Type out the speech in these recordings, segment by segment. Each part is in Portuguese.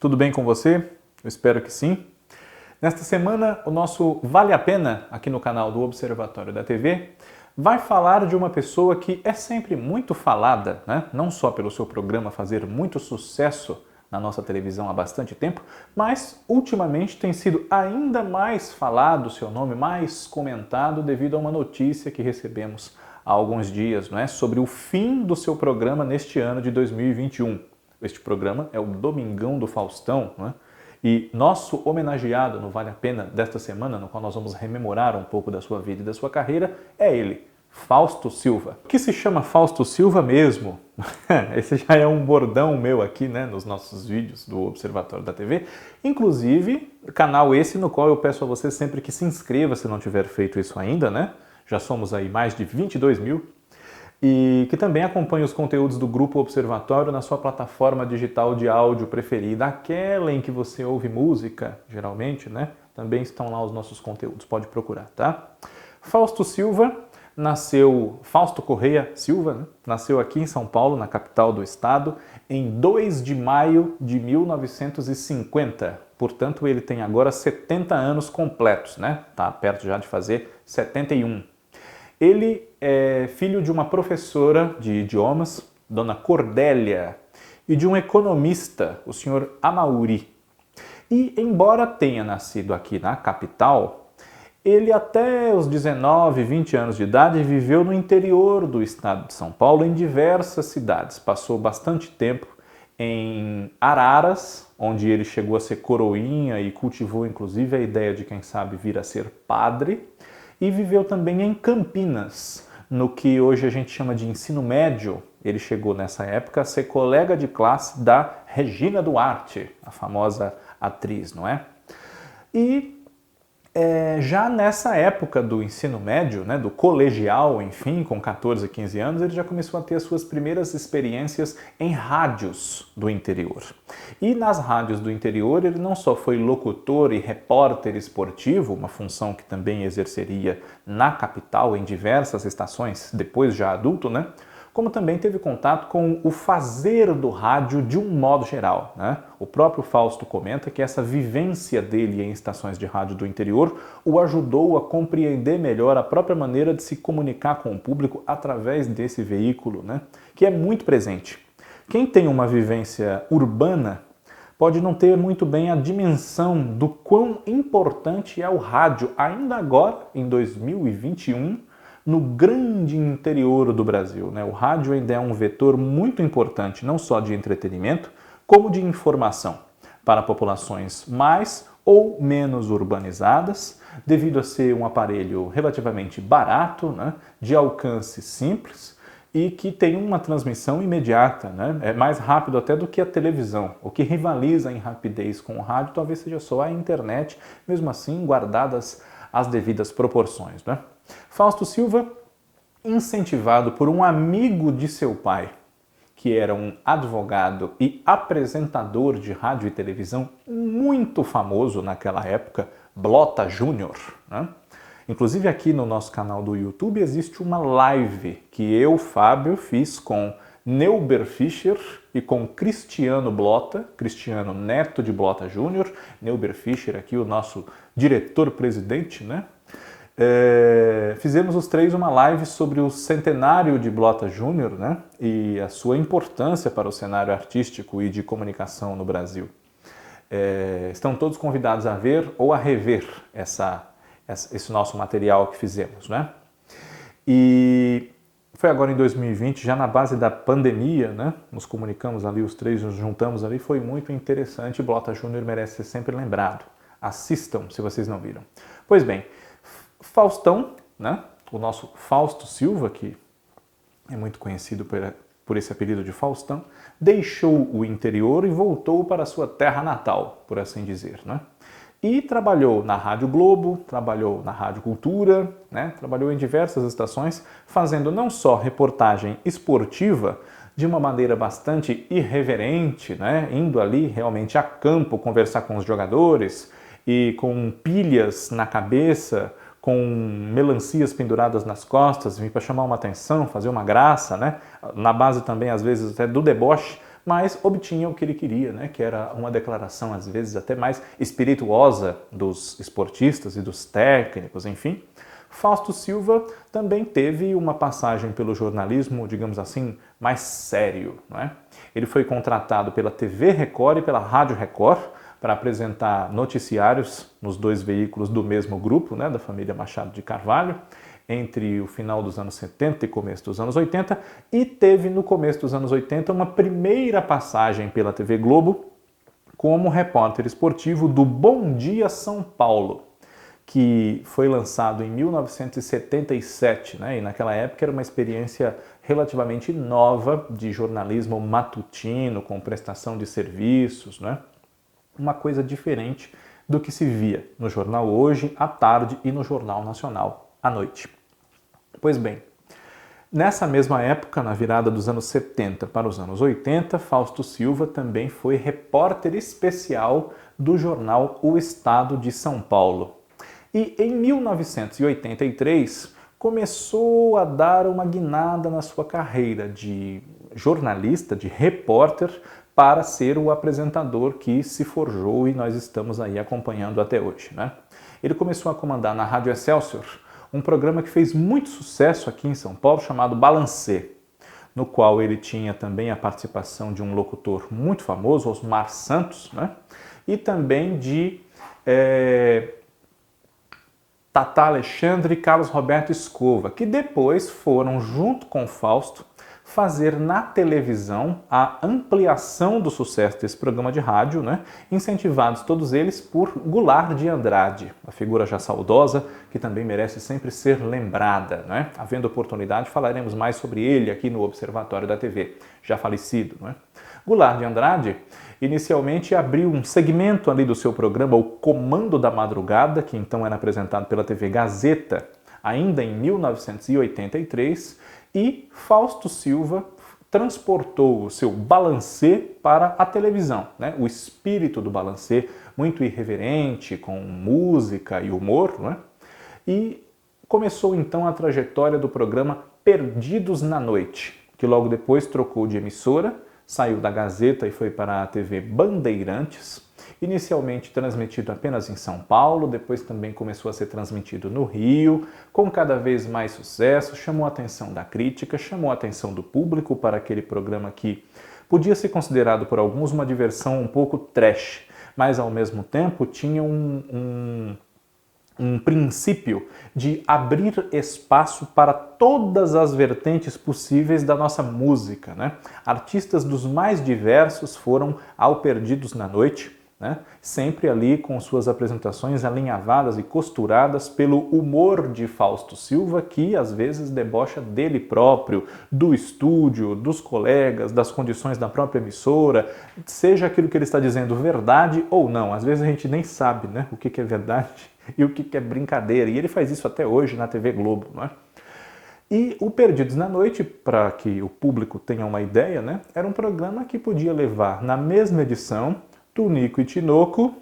Tudo bem com você? Eu espero que sim. Nesta semana, o nosso Vale a Pena, aqui no canal do Observatório da TV, vai falar de uma pessoa que é sempre muito falada, né? Não só pelo seu programa fazer muito sucesso na nossa televisão há bastante tempo, mas ultimamente tem sido ainda mais falado, seu nome mais comentado devido a uma notícia que recebemos há alguns dias, não é? Sobre o fim do seu programa neste ano de 2021. Este programa é o Domingão do Faustão, não é? E nosso homenageado no Vale a Pena desta semana, no qual nós vamos rememorar um pouco da sua vida e da sua carreira, é ele, Fausto Silva. O que se chama Fausto Silva mesmo? Esse já é um bordão meu aqui, né, nos nossos vídeos do Observatório da TV. Inclusive, canal esse no qual eu peço a você sempre que se inscreva, se não tiver feito isso ainda, né? Já somos aí mais de 22 mil. E que também acompanhe os conteúdos do Grupo Observatório na sua plataforma digital de áudio preferida, aquela em que você ouve música, geralmente, né? Também estão lá os nossos conteúdos, pode procurar, tá? Fausto Silva nasceu, Fausto Correia Silva, né? Nasceu aqui em São Paulo, na capital do estado, em 2 de maio de 1950. Portanto, ele tem agora 70 anos completos, né? Tá perto já de fazer 71. Ele é filho de uma professora de idiomas, Dona Cordélia, e de um economista, o senhor Amauri. E, embora tenha nascido aqui na capital, ele até os 19, 20 anos de idade viveu no interior do estado de São Paulo, em diversas cidades. Passou bastante tempo em Araras, onde ele chegou a ser coroinha e cultivou inclusive a ideia de, quem sabe, vir a ser padre. E viveu também em Campinas, no que hoje a gente chama de ensino médio. Ele chegou nessa época a ser colega de classe da Regina Duarte, a famosa atriz, não é? E já nessa época do ensino médio, né, do colegial, enfim, com 14, 15 anos, ele já começou a ter as suas primeiras experiências em rádios do interior. E nas rádios do interior ele não só foi locutor e repórter esportivo, uma função que também exerceria na capital em diversas estações, depois já adulto, né? Como também teve contato com o fazer do rádio de um modo geral, né? O próprio Fausto comenta que essa vivência dele em estações de rádio do interior o ajudou a compreender melhor a própria maneira de se comunicar com o público através desse veículo, né? Que é muito presente. Quem tem uma vivência urbana pode não ter muito bem a dimensão do quão importante é o rádio, ainda agora, em 2021, no grande interior do Brasil, né? O rádio ainda é um vetor muito importante, não só de entretenimento, como de informação para populações mais ou menos urbanizadas, devido a ser um aparelho relativamente barato, né? De alcance simples e que tem uma transmissão imediata, né? É mais rápido até do que a televisão. O que rivaliza em rapidez com o rádio talvez seja só a internet, mesmo assim guardadas as devidas proporções, né? Fausto Silva, incentivado por um amigo de seu pai, que era um advogado e apresentador de rádio e televisão muito famoso naquela época, Blota Júnior, né? Inclusive aqui no nosso canal do YouTube existe uma live que eu, Fábio, fiz com Neuber Fischer e com Cristiano Blota, Cristiano neto de Blota Júnior, Neuber Fischer aqui o nosso diretor-presidente, né? Fizemos os três uma live sobre o centenário de Blota Júnior, né? E a sua importância para o cenário artístico e de comunicação no Brasil. Estão todos convidados a ver ou a rever esse nosso material que fizemos, né? E foi agora em 2020, já na base da pandemia, né? Nos comunicamos ali, os três nos juntamos ali, foi muito interessante. Blota Júnior merece ser sempre lembrado. Assistam, se vocês não viram. Pois bem, Faustão, né? O nosso Fausto Silva, que é muito conhecido por esse apelido de Faustão, deixou o interior e voltou para a sua terra natal, por assim dizer, né? E trabalhou na Rádio Globo, trabalhou na Rádio Cultura, né? Trabalhou em diversas estações, fazendo não só reportagem esportiva, de uma maneira bastante irreverente, né? Indo ali realmente a campo conversar com os jogadores e com pilhas na cabeça, com melancias penduradas nas costas, vir para chamar uma atenção, fazer uma graça, né? Na base também, às vezes, até do deboche, mas obtinha o que ele queria, né? Que era uma declaração, às vezes, até mais espirituosa dos esportistas e dos técnicos, enfim. Fausto Silva também teve uma passagem pelo jornalismo, digamos assim, mais sério, não é? Ele foi contratado pela TV Record e pela Rádio Record para apresentar noticiários nos dois veículos do mesmo grupo, né, da família Machado de Carvalho, entre o final dos anos 70 e começo dos anos 80, e teve no começo dos anos 80 uma primeira passagem pela TV Globo como repórter esportivo do Bom Dia São Paulo, que foi lançado em 1977, né? E naquela época era uma experiência relativamente nova de jornalismo matutino, com prestação de serviços, né? Uma coisa diferente do que se via no Jornal Hoje, à tarde, e no Jornal Nacional, à noite. Pois bem, nessa mesma época, na virada dos anos 70 para os anos 80, Fausto Silva também foi repórter especial do jornal O Estado de São Paulo. E em 1983 começou a dar uma guinada na sua carreira de jornalista, de repórter, para ser o apresentador que se forjou e nós estamos aí acompanhando até hoje, né? Ele começou a comandar na Rádio Excelsior um programa que fez muito sucesso aqui em São Paulo chamado Balancê, no qual ele tinha também a participação de um locutor muito famoso, Osmar Santos, né? E também de Tata Alexandre e Carlos Roberto Escova, que depois foram, junto com Fausto, fazer na televisão a ampliação do sucesso desse programa de rádio, né? Incentivados todos eles por Goulart de Andrade, uma figura já saudosa que também merece sempre ser lembrada, né? Havendo oportunidade, falaremos mais sobre ele aqui no Observatório da TV, já falecido, né? Goulart de Andrade inicialmente abriu um segmento ali do seu programa, o Comando da Madrugada, que então era apresentado pela TV Gazeta, ainda em 1983, e Fausto Silva transportou o seu balancê para a televisão, né? O espírito do balancê, muito irreverente, com música e humor, né? E começou então a trajetória do programa Perdidos na Noite, que logo depois trocou de emissora, saiu da Gazeta e foi para a TV Bandeirantes, inicialmente transmitido apenas em São Paulo, depois também começou a ser transmitido no Rio, com cada vez mais sucesso, chamou a atenção da crítica, chamou a atenção do público para aquele programa que podia ser considerado por alguns uma diversão um pouco trash, mas ao mesmo tempo tinha um princípio de abrir espaço para todas as vertentes possíveis da nossa música, né? Artistas dos mais diversos foram ao Perdidos na Noite, né? Sempre ali com suas apresentações alinhavadas e costuradas pelo humor de Fausto Silva, que às vezes debocha dele próprio, do estúdio, dos colegas, das condições da própria emissora, seja aquilo que ele está dizendo verdade ou não. Às vezes a gente nem sabe, né, o que é verdade e o que é brincadeira, e ele faz isso até hoje na TV Globo, não é? E o Perdidos na Noite, para que o público tenha uma ideia, né, era um programa que podia levar na mesma edição Tunico e Tinoco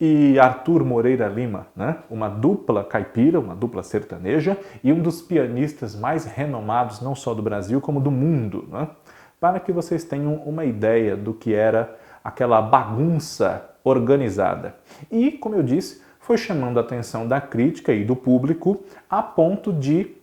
e Arthur Moreira Lima, né? Uma dupla caipira, uma dupla sertaneja e um dos pianistas mais renomados não só do Brasil como do mundo, né? Para que vocês tenham uma ideia do que era aquela bagunça organizada. E, como eu disse, foi chamando a atenção da crítica e do público a ponto de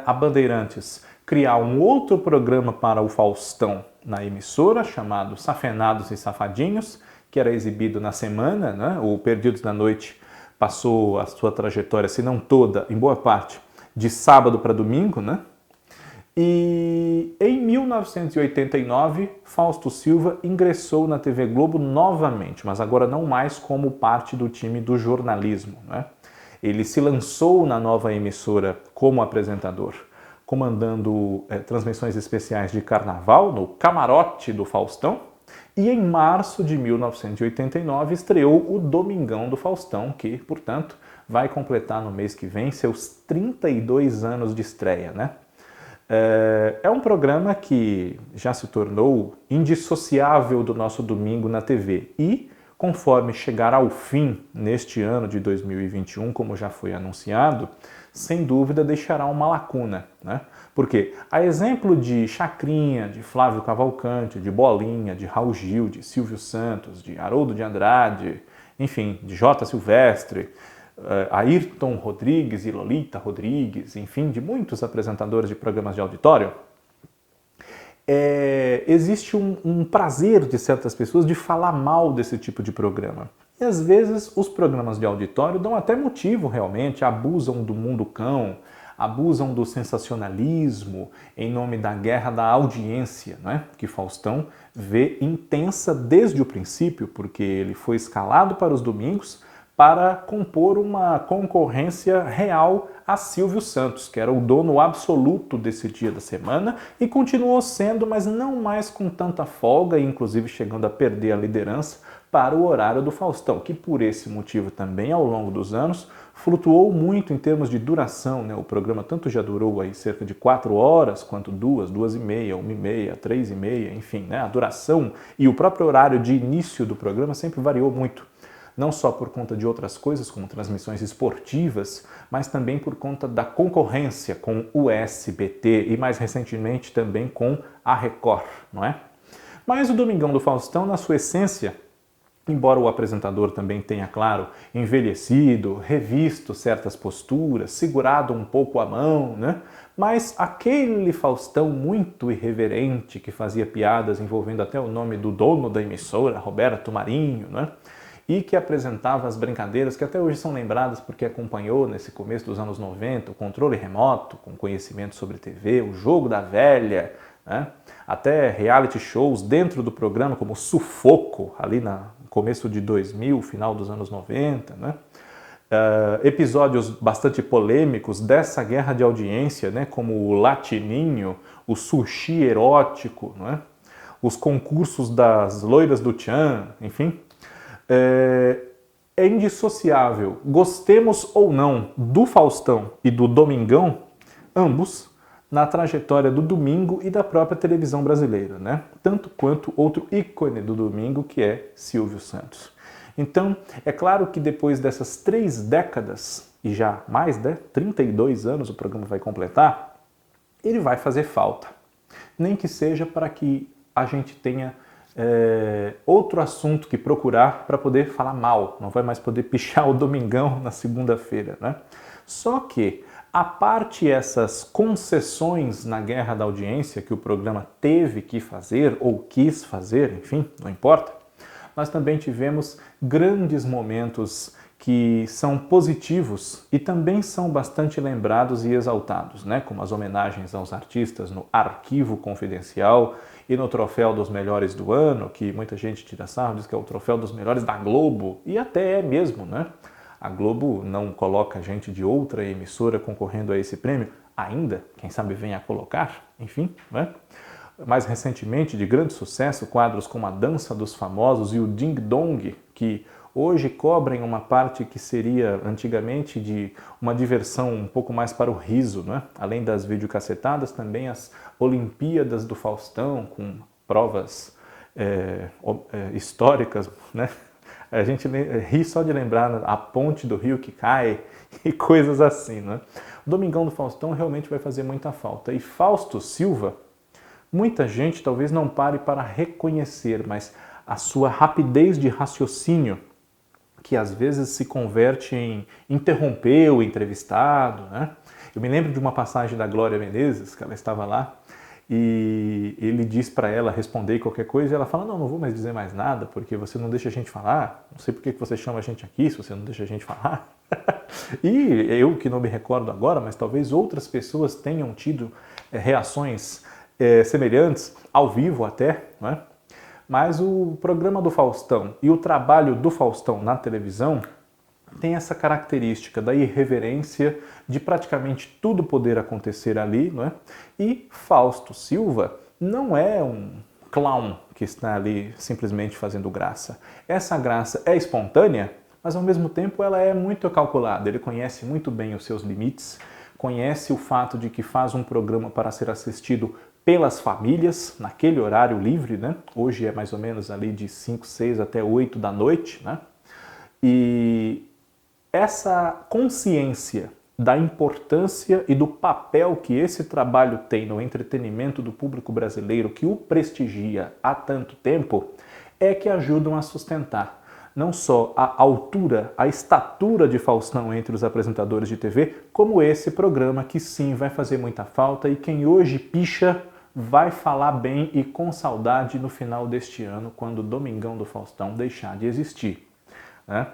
a Bandeirantes criar um outro programa para o Faustão na emissora, chamado Safenados e Safadinhos, que era exibido na semana, né? O Perdidos na Noite passou a sua trajetória, se não toda, em boa parte, de sábado para domingo, né? E em 1989, Fausto Silva ingressou na TV Globo novamente, mas agora não mais como parte do time do jornalismo, né? Ele se lançou na nova emissora como apresentador, comandando transmissões especiais de carnaval no Camarote do Faustão, e em março de 1989 estreou o Domingão do Faustão, que, portanto, vai completar no mês que vem seus 32 anos de estreia, né? É um programa que já se tornou indissociável do nosso domingo na TV e conforme chegar ao fim neste ano de 2021, como já foi anunciado, sem dúvida deixará uma lacuna, né? Porque, a exemplo de Chacrinha, de Flávio Cavalcante, de Bolinha, de Raul Gil, de Silvio Santos, de Haroldo de Andrade, enfim, de J. Silvestre, Ayrton Rodrigues e Lolita Rodrigues, enfim, de muitos apresentadores de programas de auditório, existe um prazer de certas pessoas de falar mal desse tipo de programa. E às vezes os programas de auditório dão até motivo realmente, abusam do mundo cão, abusam do sensacionalismo em nome da guerra da audiência, né? Que Faustão vê intensa desde o princípio, porque ele foi escalado para os domingos para compor uma concorrência real a Silvio Santos, que era o dono absoluto desse dia da semana e continuou sendo, mas não mais com tanta folga, inclusive chegando a perder a liderança para o horário do Faustão, que por esse motivo também ao longo dos anos flutuou muito em termos de duração, né? O programa tanto já durou aí cerca de 4 horas, quanto 2, 2h30, 1h30, 3h30, enfim, né? A duração e o próprio horário de início do programa sempre variou muito. Não só por conta de outras coisas, como transmissões esportivas, mas também por conta da concorrência com o SBT e mais recentemente também com a Record, não é? Mas o Domingão do Faustão, na sua essência, embora o apresentador também tenha, claro, envelhecido, revisto certas posturas, segurado um pouco a mão, né? Mas aquele Faustão muito irreverente que fazia piadas envolvendo até o nome do dono da emissora, Roberto Marinho, né? E que apresentava as brincadeiras que até hoje são lembradas porque acompanhou nesse começo dos anos 90 o controle remoto com conhecimento sobre TV, o jogo da velha, né? Até reality shows dentro do programa como Sufoco, ali no começo de 2000, final dos anos 90, né? Episódios bastante polêmicos dessa guerra de audiência, né? Como o Latininho, o sushi erótico, né? Os concursos das loiras do Tchan, enfim. É indissociável, gostemos ou não do Faustão e do Domingão, ambos, na trajetória do domingo e da própria televisão brasileira, né? Tanto quanto outro ícone do domingo, que é Silvio Santos. Então, é claro que depois dessas 3 décadas, e já mais, né? 32 anos o programa vai completar, ele vai fazer falta. Nem que seja para que a gente tenha outro assunto que procurar para poder falar mal, não vai mais poder pichar o Domingão na segunda-feira, né? Só que, a parte essas concessões na guerra da audiência que o programa teve que fazer ou quis fazer, enfim, não importa, nós também tivemos grandes momentos que são positivos e também são bastante lembrados e exaltados, né? Como as homenagens aos artistas no Arquivo Confidencial e no Troféu dos Melhores do Ano, que muita gente tira sarro, diz que é o Troféu dos Melhores da Globo, e até é mesmo, né? A Globo não coloca gente de outra emissora concorrendo a esse prêmio, ainda, quem sabe venha a colocar, enfim, né? Mais recentemente, de grande sucesso, quadros como A Dança dos Famosos e o Ding Dong, que hoje cobrem uma parte que seria antigamente de uma diversão um pouco mais para o riso, né? Além das videocassetadas, também as Olimpíadas do Faustão, com provas históricas, né? A gente ri só de lembrar a ponte do rio que cai e coisas assim, né? O Domingão do Faustão realmente vai fazer muita falta. E Fausto Silva, muita gente talvez não pare para reconhecer, mas a sua rapidez de raciocínio, que às vezes se converte em interromper o entrevistado, né? Eu me lembro de uma passagem da Glória Menezes, que ela estava lá, e ele diz para ela responder qualquer coisa, e ela fala, não vou mais dizer mais nada, porque você não deixa a gente falar, não sei por que você chama a gente aqui se você não deixa a gente falar. E eu que não me recordo agora, mas talvez outras pessoas tenham tido reações semelhantes, ao vivo até, né? Mas o programa do Faustão e o trabalho do Faustão na televisão tem essa característica da irreverência, de praticamente tudo poder acontecer ali, não é? E Fausto Silva não é um clown que está ali simplesmente fazendo graça. Essa graça é espontânea, mas ao mesmo tempo ela é muito calculada. Ele conhece muito bem os seus limites, conhece o fato de que faz um programa para ser assistido pelas famílias, naquele horário livre, né? Hoje é mais ou menos ali de 5, 6 até 8 da noite, né? E essa consciência da importância e do papel que esse trabalho tem no entretenimento do público brasileiro que o prestigia há tanto tempo é que ajudam a sustentar não só a altura, a estatura de Faustão entre os apresentadores de TV, como esse programa que sim vai fazer muita falta e quem hoje picha vai falar bem e com saudade no final deste ano, quando o Domingão do Faustão deixar de existir, né?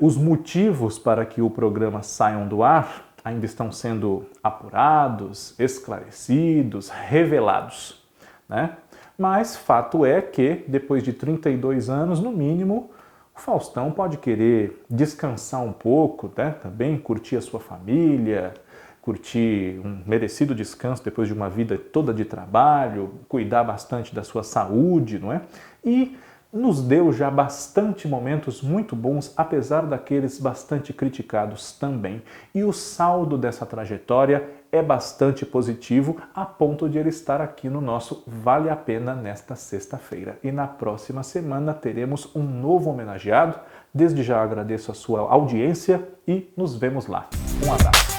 Os motivos para que o programa saiam do ar ainda estão sendo apurados, esclarecidos, revelados, né? Mas fato é que, depois de 32 anos, no mínimo, o Faustão pode querer descansar um pouco, né? Também curtir a sua família, curtir um merecido descanso depois de uma vida toda de trabalho, cuidar bastante da sua saúde, não é? E nos deu já bastante momentos muito bons, apesar daqueles bastante criticados também. E o saldo dessa trajetória é bastante positivo, a ponto de ele estar aqui no nosso Vale a Pena nesta sexta-feira. E na próxima semana teremos um novo homenageado. Desde já agradeço a sua audiência e nos vemos lá. Um abraço.